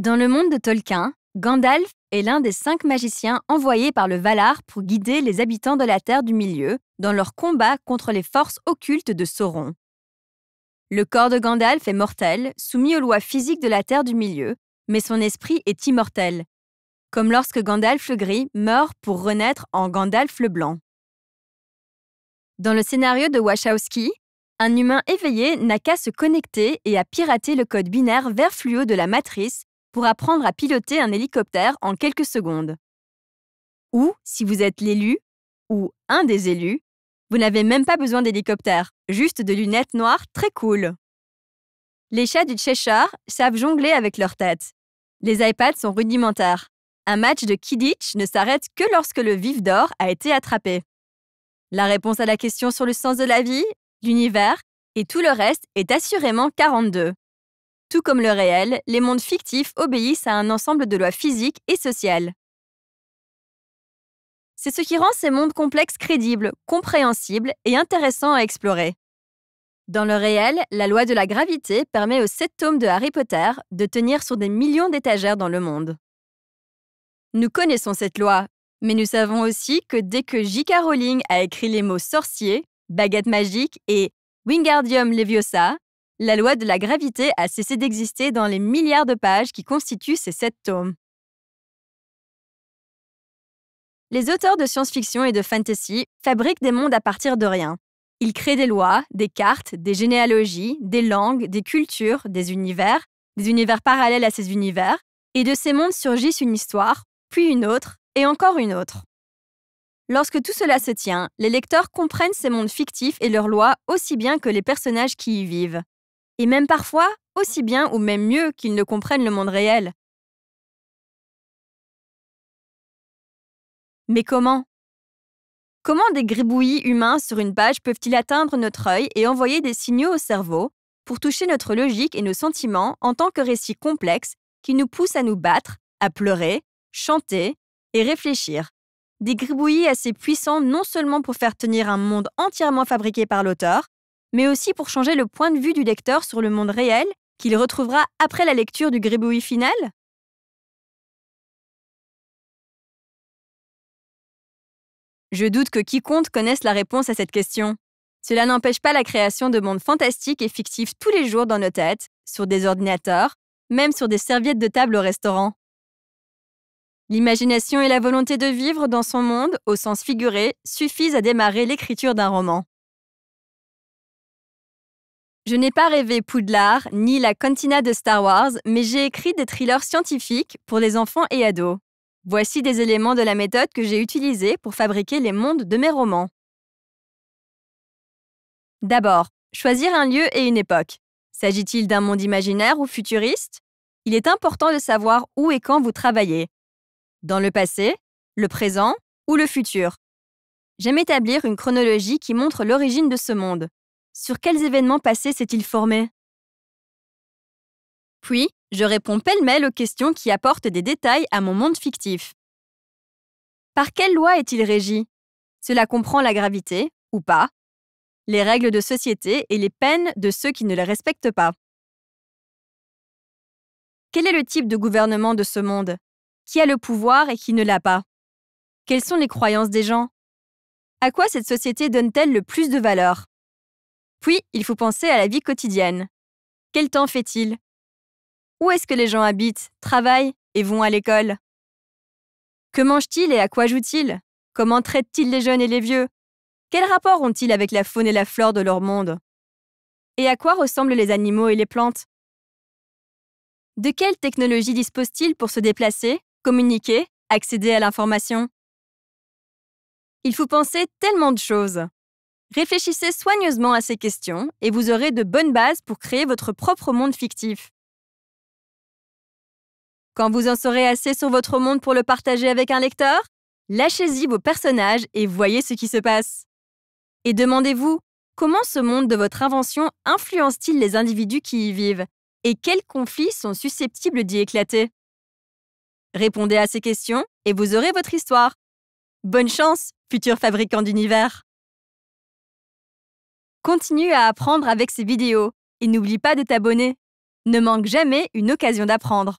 Dans le monde de Tolkien, Gandalf est l'un des 5 magiciens envoyés par le Valar pour guider les habitants de la Terre du Milieu dans leur combat contre les forces occultes de Sauron. Le corps de Gandalf est mortel, soumis aux lois physiques de la Terre du Milieu, mais son esprit est immortel, comme lorsque Gandalf le Gris meurt pour renaître en Gandalf le Blanc. Dans le scénario de Wachowski, un humain éveillé n'a qu'à se connecter et à pirater le code binaire vert fluo de la matrice pour apprendre à piloter un hélicoptère en quelques secondes. Ou, si vous êtes l'élu, ou un des élus, vous n'avez même pas besoin d'hélicoptère, juste de lunettes noires très cool. Les chats du Cheshire savent jongler avec leur tête. Les iPads sont rudimentaires. Un match de Quidditch ne s'arrête que lorsque le vif d'or a été attrapé. La réponse à la question sur le sens de la vie, l'univers et tout le reste est assurément 42. Tout comme le réel, les mondes fictifs obéissent à un ensemble de lois physiques et sociales. C'est ce qui rend ces mondes complexes crédibles, compréhensibles et intéressants à explorer. Dans le réel, la loi de la gravité permet aux 7 tomes de Harry Potter de tenir sur des millions d'étagères dans le monde. Nous connaissons cette loi, mais nous savons aussi que dès que J.K. Rowling a écrit les mots sorcier, baguette magique et Wingardium Leviosa, la loi de la gravité a cessé d'exister dans les milliards de pages qui constituent ces 7 tomes. Les auteurs de science-fiction et de fantasy fabriquent des mondes à partir de rien. Ils créent des lois, des cartes, des généalogies, des langues, des cultures, des univers parallèles à ces univers, et de ces mondes surgissent une histoire, puis une autre, et encore une autre. Lorsque tout cela se tient, les lecteurs comprennent ces mondes fictifs et leurs lois aussi bien que les personnages qui y vivent. Et même parfois, aussi bien ou même mieux qu'ils ne comprennent le monde réel. Mais comment? Comment des gribouillis humains sur une page peuvent-ils atteindre notre œil et envoyer des signaux au cerveau pour toucher notre logique et nos sentiments en tant que récits complexes qui nous poussent à nous battre, à pleurer, chanter et réfléchir? Des gribouillis assez puissants non seulement pour faire tenir un monde entièrement fabriqué par l'auteur, mais aussi pour changer le point de vue du lecteur sur le monde réel qu'il retrouvera après la lecture du gribouillis final? Je doute que quiconque connaisse la réponse à cette question. Cela n'empêche pas la création de mondes fantastiques et fictifs tous les jours dans nos têtes, sur des ordinateurs, même sur des serviettes de table au restaurant. L'imagination et la volonté de vivre dans son monde, au sens figuré, suffisent à démarrer l'écriture d'un roman. Je n'ai pas rêvé Poudlard ni la cantina de Star Wars, mais j'ai écrit des thrillers scientifiques pour les enfants et ados. Voici des éléments de la méthode que j'ai utilisée pour fabriquer les mondes de mes romans. D'abord, choisir un lieu et une époque. S'agit-il d'un monde imaginaire ou futuriste? Il est important de savoir où et quand vous travaillez. Dans le passé, le présent ou le futur. J'aime établir une chronologie qui montre l'origine de ce monde. Sur quels événements passés s'est-il formé? Puis, je réponds pêle-mêle aux questions qui apportent des détails à mon monde fictif. Par quelle loi est-il régi? Cela comprend la gravité, ou pas, les règles de société et les peines de ceux qui ne les respectent pas. Quel est le type de gouvernement de ce monde? Qui a le pouvoir et qui ne l'a pas? Quelles sont les croyances des gens? À quoi cette société donne-t-elle le plus de valeur? Puis, il faut penser à la vie quotidienne. Quel temps fait-il? Où est-ce que les gens habitent, travaillent et vont à l'école? Que mangent-ils et à quoi jouent-ils? Comment traitent-ils les jeunes et les vieux? Quel rapport ont-ils avec la faune et la flore de leur monde? Et à quoi ressemblent les animaux et les plantes? De quelle technologie disposent-ils pour se déplacer, communiquer, accéder à l'information? Il faut penser tellement de choses. Réfléchissez soigneusement à ces questions et vous aurez de bonnes bases pour créer votre propre monde fictif. Quand vous en saurez assez sur votre monde pour le partager avec un lecteur, lâchez-y vos personnages et voyez ce qui se passe. Et demandez-vous, comment ce monde de votre invention influence-t-il les individus qui y vivent et quels conflits sont susceptibles d'y éclater? Répondez à ces questions et vous aurez votre histoire. Bonne chance, futur fabricant d'univers! Continue à apprendre avec ces vidéos et n'oublie pas de t'abonner. Ne manque jamais une occasion d'apprendre.